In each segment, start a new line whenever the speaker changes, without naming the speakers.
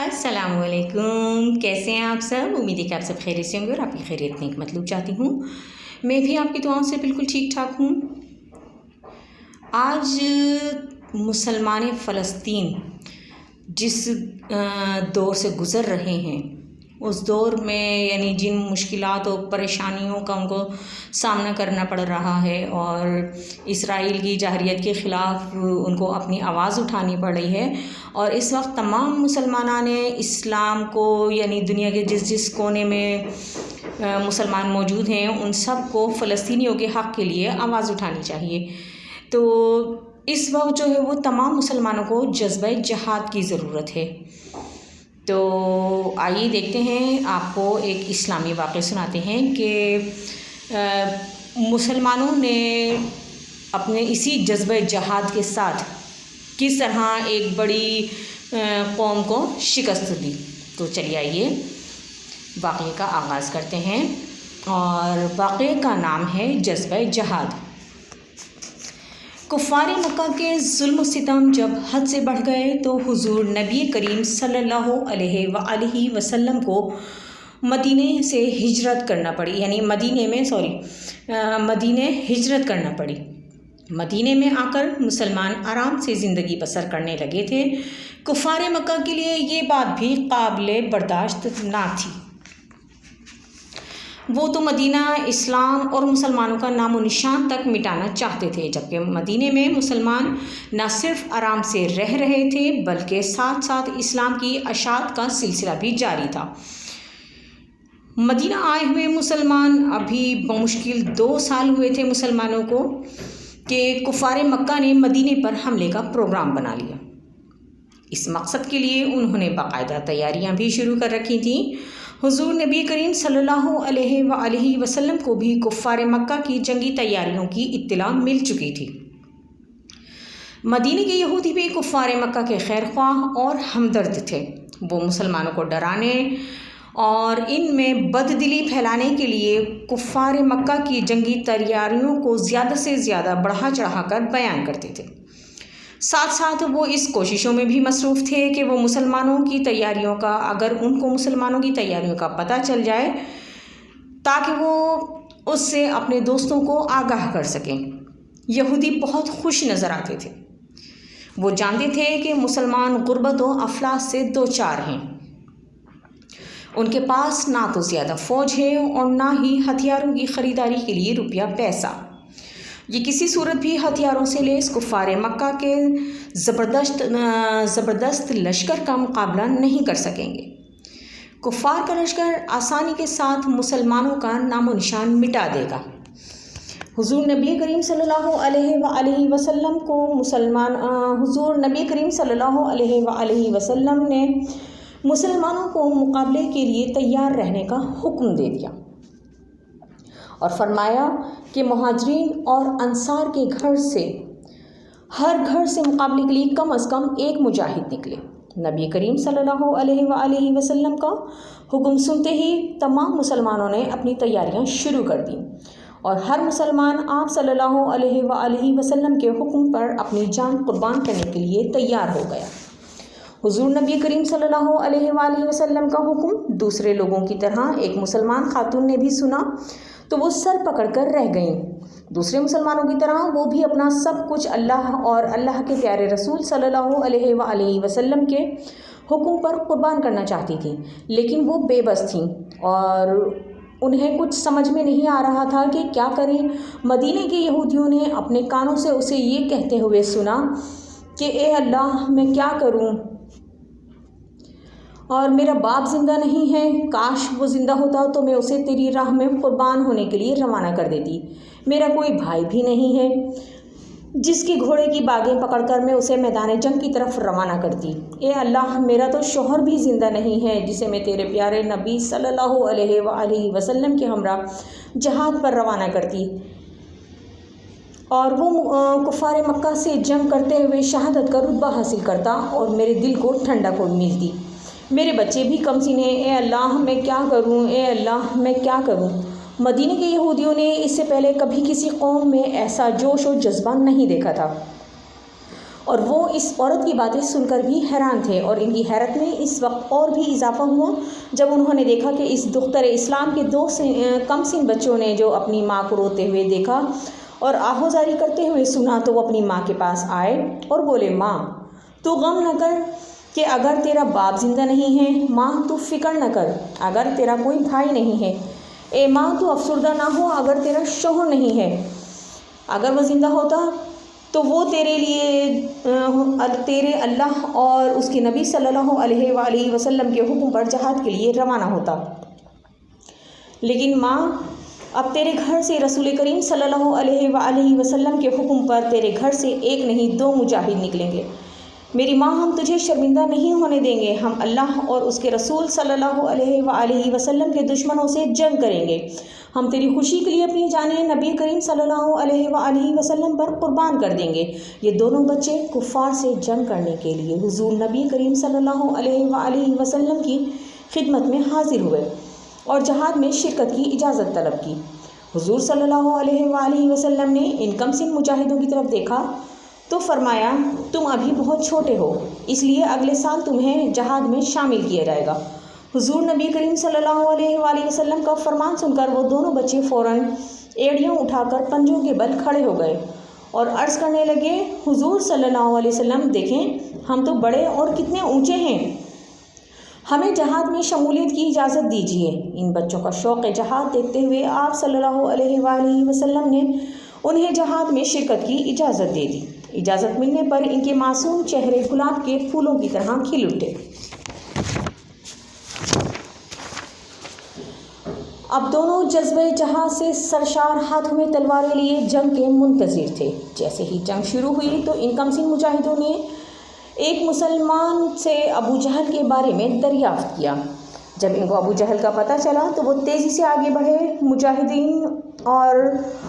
अस्सलाम वालेकुम। कैसे हैं आप सब? उम्मीद है कि आप सब खैरियत से होंगे और आपकी खैरियत नेक मतलूब चाहती हूँ। मैं भी आपकी दुआओं से बिल्कुल ठीक ठाक हूँ। आज मुसलमान फ़लस्तीन जिस दौर से गुज़र रहे हैं, उस दौर में यानी जिन मुश्किलात और परेशानियों का उनको सामना करना पड़ रहा है और इसराइल की जहरीत के ख़िलाफ़ उनको अपनी आवाज़ उठानी पड़ रही है। और इस वक्त तमाम मुसलमानों ने इस्लाम को यानी दुनिया के जिस जिस कोने में मुसलमान मौजूद हैं, उन सब को फ़लस्तीनियों के हक़ के लिए आवाज़ उठानी चाहिए। तो इस वक्त जो है वो तमाम मुसलमानों को जज्बा जिहाद की ज़रूरत है। तो आइए देखते हैं, आपको एक इस्लामी वाक़या सुनाते हैं कि मुसलमानों ने अपने इसी जज्बा जिहाद के साथ किस तरह एक बड़ी कौम को शिकस्त दी। तो चलिए आइए वाक़ये का आगाज़ करते हैं, और वाक़ये का नाम है जज्बा जिहाद। कुफ़ार मक्का के जुल्म सितम जब हद से बढ़ गए तो हुज़ूर नबी करीम सल्लल्लाहु अलैहि वसल्लम को मदीने से हिजरत करना पड़ी, यानी मदीने हिजरत करना पड़ी। मदीने में आकर मुसलमान आराम से ज़िंदगी बसर करने लगे थे। कुफ़ार मक्का के लिए ये बात भी काबिल बर्दाश्त ना थी। वो तो मदीना इस्लाम और मुसलमानों का नामो निशान तक मिटाना चाहते थे, जबकि मदीने में मुसलमान न सिर्फ आराम से रह रहे थे बल्कि साथ साथ इस्लाम की अशात का सिलसिला भी जारी था। मदीना आए हुए मुसलमान अभी बमुश्किल 2 साल हुए थे मुसलमानों को कि कुफ़ार मक्का ने मदीने पर हमले का प्रोग्राम बना लिया। इस मकसद के लिए उन्होंने बाकायदा तैयारियां भी शुरू कर रखी थीं। हुज़ूर नबी करीम सल्लल्लाहु अलैहि वसल्लम को भी कुफ़ार मक्का की जंगी तैयारियों की इत्तला मिल चुकी थी। मदीने के यहूदी भी कुफ़ार मक्का के खैरख्वाह और हमदर्द थे। वो मुसलमानों को डराने और इनमें बददिली फैलाने के लिए कुफ़ार मक्का की जंगी तैयारियों को ज़्यादा से ज़्यादा बढ़ा चढ़ा कर बयान करते थे। साथ साथ वो इस कोशिशों में भी मसरूफ़ थे कि वो मुसलमानों की तैयारियों का पता चल जाए ताकि वो उससे अपने दोस्तों को आगाह कर सकें। यहूदी बहुत खुश नज़र आते थे। वो जानते थे कि मुसलमान गुर्बत व अफलास से दो चार हैं। उनके पास ना तो ज़्यादा फ़ौज है और ना ही हथियारों की ख़रीदारी के लिए रुपया पैसा। ये किसी सूरत भी हथियारों से लेस कुफ़ार मक्का के ज़बरदस्त लश्कर का मुकाबला नहीं कर सकेंगे। कुफ़ार का लश्कर आसानी के साथ मुसलमानों का नामो निशान मिटा देगा। हुज़ूर नबी करीम सल्लल्लाहु अलैहि वसल्लम ने मुसलमानों को मुकाबले के लिए तैयार रहने का हुक्म दे दिया और फरमाया कि मुहाजिरीन और अंसार के हर घर से मुकाबले के लिए कम से कम एक मुजाहिद निकले। नबी करीम सल्लल्लाहु अलैहि वसल्लम का हुक्म सुनते ही तमाम मुसलमानों ने अपनी तैयारियां शुरू कर दी और हर मुसलमान आप सल्लल्लाहु अलैहि वसल्लम के हुक्म पर अपनी जान कुर्बान करने के लिए तैयार हो गया। हुज़ूर नबी करीम सल्लल्लाहु अलैहि वसल्लम का हुक्म दूसरे लोगों की तरह एक मुसलमान खातून ने भी सुना तो वो सर पकड़कर रह गईं। दूसरे मुसलमानों की तरह वो भी अपना सब कुछ अल्लाह और अल्लाह के प्यारे रसूल सल्लल्लाहु अलैहि वसल्लम के हुक्म पर कुर्बान करना चाहती थी, लेकिन वो बेबस थीं और उन्हें कुछ समझ में नहीं आ रहा था कि क्या करें। मदीने के यहूदियों ने अपने कानों से उसे ये कहते हुए सुना कि ए अल्लाह, मैं क्या करूं, और मेरा बाप ज़िंदा नहीं है, काश वो ज़िंदा होता तो मैं उसे तेरी राह में कुर्बान होने के लिए रवाना कर देती। मेरा कोई भाई भी नहीं है जिसके घोड़े की बागें पकड़कर मैं उसे मैदान जंग की तरफ रवाना करती। ए अल्लाह, मेरा तो शौहर भी ज़िंदा नहीं है जिसे मैं तेरे प्यारे नबी सल्लल्लाहु अलैहि वसल्लम के हमरा जहाद पर रवाना करती और वो कुफ़ार मक्का से जंग करते हुए शहादत का रुतबा हासिल करता और मेरे दिल को ठंडक मिलती। मेरे बच्चे भी कमसीने। ए अल्लाह, मैं क्या करूं, ए अल्लाह, मैं क्या करूं। मदीने के यहूदियों ने इससे पहले कभी किसी कौम में ऐसा जोश और जज्बा नहीं देखा था اور وہ اس عورت کی باتیں سن کر بھی حیران تھے، اور ان کی حیرت میں اس وقت اور بھی اضافہ ہوا جب انہوں نے دیکھا کہ اس دختر اسلام کے دو کم سن بچوں نے جو اپنی ماں کو روتے ہوئے دیکھا اور آہوزاری کرتے ہوئے سنا تو وہ اپنی ماں کے پاس آئے اور بولے، ماں تو غم نہ کر کہ اگر تیرا باپ زندہ نہیں ہے، ماں تو فکر نہ کر اگر تیرا کوئی بھائی نہیں ہے، اے ماں تو افسردہ نہ ہو اگر تیرا شوہر نہیں ہے، اگر وہ زندہ ہوتا تو وہ تیرے لیے تیرے اللہ اور اس کے نبی صلی اللہ علیہ وآلہ وسلم کے حکم پر جہاد کے لیے روانہ ہوتا، لیکن ماں اب تیرے گھر سے رسول کریم صلی اللہ علیہ وآلہ وسلم کے حکم پر تیرے گھر سے ایک نہیں 2 مجاہد نکلیں گے، میری ماں ہم تجھے شرمندہ نہیں ہونے دیں گے، ہم اللہ اور اس کے رسول صلی اللہ علیہ وآلہ وسلم کے دشمنوں سے جنگ کریں گے، ہم تیری خوشی کے لیے اپنی جانیں نبی کریم صلی اللہ علیہ وآلہ وسلم پر قربان کر دیں گے۔ یہ دونوں بچے کفار سے جنگ کرنے کے لیے حضور نبی کریم صلی اللہ علیہ وآلہ وسلم کی خدمت میں حاضر ہوئے اور جہاد میں شرکت کی اجازت طلب کی۔ حضور صلی اللہ علیہ وآلہ وسلم نے ان کم سن مجاہدوں کی طرف دیکھا تو فرمایا، تم ابھی بہت چھوٹے ہو، اس لیے اگلے سال تمہیں جہاد میں شامل کیا جائے گا۔ حضور نبی کریم صلی اللہ علیہ وآلہ وسلم کا فرمان سن کر وہ دونوں بچے فوراً ایڑیاں اٹھا کر پنجوں کے بل کھڑے ہو گئے اور عرض کرنے لگے، حضور صلی اللہ علیہ وسلم دیکھیں ہم تو بڑے اور کتنے اونچے ہیں، ہمیں جہاد میں شمولیت کی اجازت دیجیے۔ ان بچوں کا شوق جہاد دیکھتے ہوئے آپ صلی اللہ علیہ وآلہ وسلم نے انہیں جہاد میں شرکت کی اجازت دے دی۔ اجازت ملنے پر ان کے معصوم چہرے گلاب کے پھولوں کی طرح کھل اٹھے۔ اب دونوں جذبہ جہاد سے سرشار، ہاتھوں میں تلواریں لیے جنگ کے منتظر تھے۔ جیسے ہی جنگ شروع ہوئی تو ان کم سن مجاہدوں نے ایک مسلمان سے ابو جہل کے بارے میں دریافت کیا۔ جب ان کو ابو جہل کا پتہ چلا تو وہ تیزی سے آگے بڑھے۔ مجاہدین اور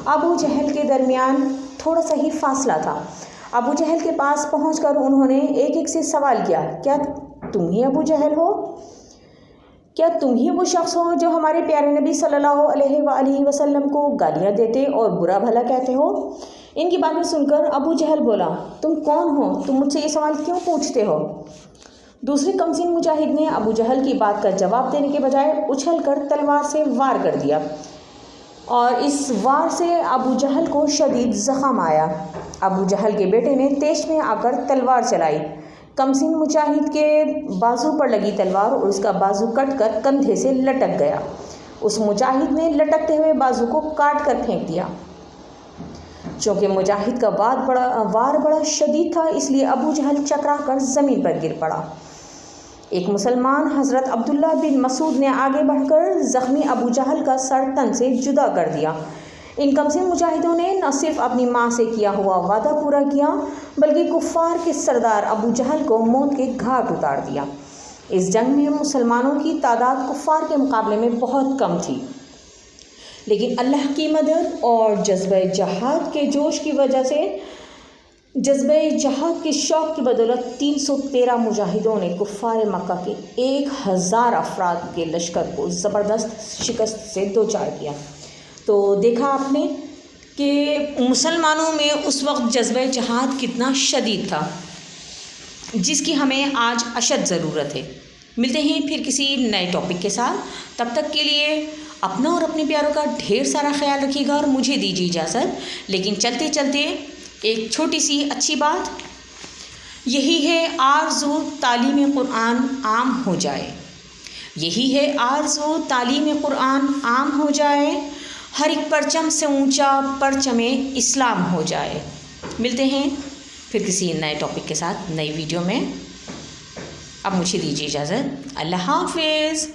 ابو جہل کے درمیان تھوڑا سا ہی فاصلہ تھا۔ ابو جہل کے پاس پہنچ کر انہوں نے ایک ایک سے سوال کیا، کیا تم ہی ابو جہل ہو؟ کیا تم ہی وہ شخص ہو جو ہمارے پیارے نبی صلی اللہ علیہ وآلہ وسلم کو گالیاں دیتے اور برا بھلا کہتے ہو؟ ان کی باتیں سن کر ابو جہل بولا، تم کون ہو؟ تم مجھ سے یہ سوال کیوں پوچھتے ہو؟ دوسرے کم سن مجاہد نے ابو جہل کی بات کا جواب دینے کے بجائے اچھل کر تلوار سے وار کر دیا اور اس وار سے ابو جہل کو شدید زخم آیا۔ ابو جہل کے بیٹے نے تیش میں آ کر تلوار چلائی۔ کم سن مجاہد کے بازو پر لگی تلوار اور اس کا بازو کٹ کر کندھے سے لٹک گیا۔ اس مجاہد نے لٹکتے ہوئے بازو کو کاٹ کر پھینک دیا۔ چونکہ مجاہد کا وار بڑا شدید تھا اس لیے ابو جہل چکرا کر زمین پر گر پڑا۔ ایک مسلمان حضرت عبداللہ بن مسعود نے آگے بڑھ کر زخمی ابو جہل کا سر تن سے جدا کر دیا۔ ان کم سن مجاہدوں نے نہ صرف اپنی ماں سے کیا ہوا وعدہ پورا کیا بلکہ کفار کے سردار ابو جہل کو موت کے گھاٹ اتار دیا۔ اس جنگ میں مسلمانوں کی تعداد کفار کے مقابلے میں بہت کم تھی، لیکن اللہ کی مدد اور جذبہ جہاد کے جوش کی وجہ سے، جذبہ جہاد کے شوق کی بدولت 313 مجاہدوں نے کفار مکہ کے 1000 افراد کے لشکر کو زبردست شکست سے دوچار کیا۔ تو دیکھا آپ نے کہ مسلمانوں میں اس وقت جذبہ جہاد کتنا شدید تھا، جس کی ہمیں آج اشد ضرورت ہے۔ ملتے ہیں پھر کسی نئے ٹاپک کے ساتھ، تب تک کے لیے اپنا اور اپنے پیاروں کا ڈھیر سارا خیال رکھیے گا اور مجھے دیجیے اجازت۔ لیکن چلتے چلتے ایک چھوٹی سی اچھی بات یہی ہے، آرزو تعلیم قرآن عام ہو جائے، یہی ہے آرزو تعلیم قرآن عام ہو جائے، ہر ایک پرچم سے اونچا پرچم اسلام ہو جائے۔ ملتے ہیں پھر کسی نئے ٹاپک کے ساتھ نئی ویڈیو میں۔ اب مجھے دیجیے اجازت، اللہ حافظ۔